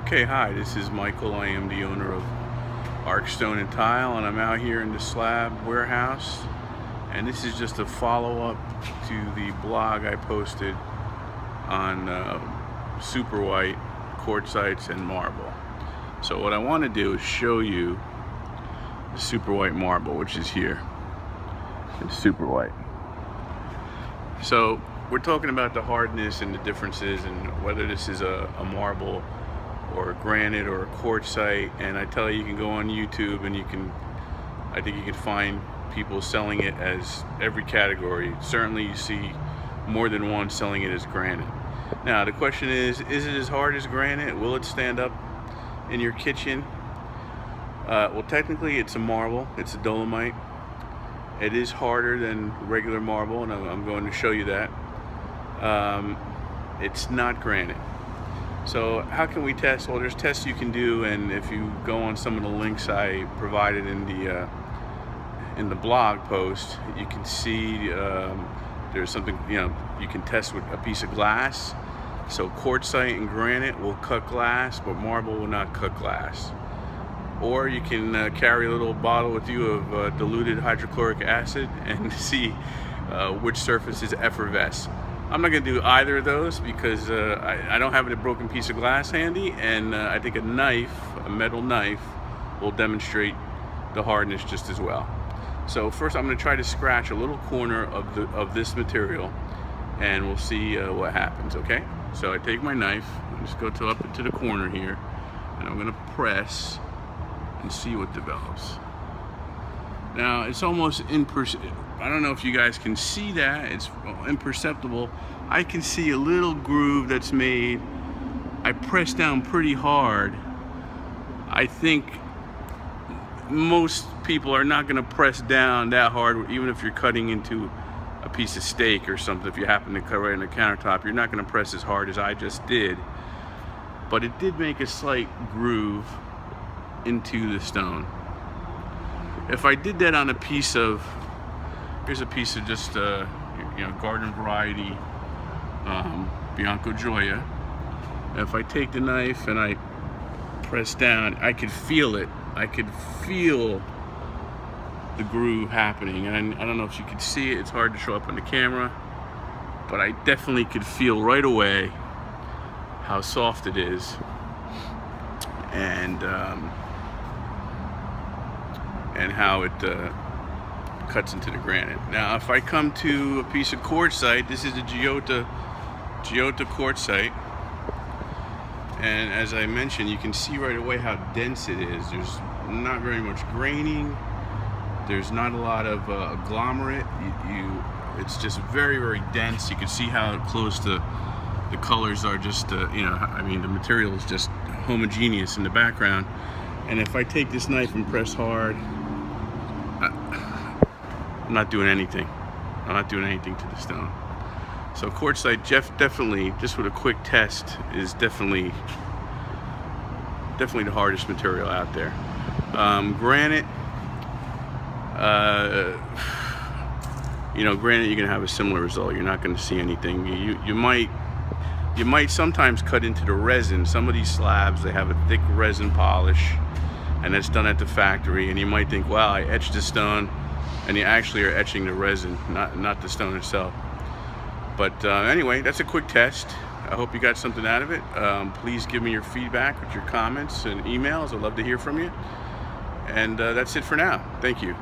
Okay, hi, this is Michael. I am the owner of Arc Stone and Tile, and I'm out here in the slab warehouse. And this is just a follow-up to the blog I posted on super white, quartzites, and marble. So what I want to do is show you the super white marble, which is here. It's super white. So we're talking about the hardness and the differences, and whether this is a marble or a granite or a quartzite. And I tell you, you can go on YouTube and I think you can find people selling it as every category. Certainly you see more than one selling it as granite. Now the question is it as hard as granite? Will it stand up in your kitchen? Well, technically it's a marble, it's a dolomite. It is harder than regular marble, and I'm going to show you that. It's not granite. So how can we test? Well, there's tests you can do, and if you go on some of the links I provided in the blog post, you can see there's something, you can test with a piece of glass. So quartzite and granite will cut glass, but marble will not cut glass. Or you can carry a little bottle with you of diluted hydrochloric acid and see which surfaces effervesce. I'm not going to do either of those because I don't have a broken piece of glass handy, and I think a metal knife, will demonstrate the hardness just as well. So first I'm going to try to scratch a little corner of this material, and we'll see what happens, okay? So I take my knife, I just go up into the corner here, and I'm going to press and see what develops. Now it's almost imperceptible. I don't know if you guys can see that. It's imperceptible. I can see a little groove that's made. I press down pretty hard. I think most people are not going to press down that hard, even if you're cutting into a piece of steak or something. If you happen to cut right on the countertop, you're not going to press as hard as I just did. But it did make a slight groove into the stone. If I did that on a piece of, here's a piece of just garden variety Bianco Gioia. If I take the knife and I press down, I could feel it. I could feel the groove happening, and I don't know if you could see it. It's hard to show up on the camera, but I definitely could feel right away how soft it is, and how it cuts into the granite. Now if I come to a piece of quartzite, this is a Gioia quartzite, and as I mentioned, you can see right away how dense it is. There's not very much graining, there's not a lot of agglomerate. It's just very, very dense. You can see how close the colors are just the material is just homogeneous in the background. And if I take this knife and press hard, I'm not doing anything. I'm not doing anything to the stone. So quartzite, definitely, just with a quick test, is definitely the hardest material out there. Granite, granite, you're gonna have a similar result. You're not gonna see anything. You might sometimes cut into the resin. Some of these slabs, they have a thick resin polish, and that's done at the factory, and you might think, wow, I etched the stone, and you actually are etching the resin, not the stone itself. But anyway, that's a quick test. I hope you got something out of it. Please give me your feedback with your comments and emails. I'd love to hear from you. And that's it for now. Thank you.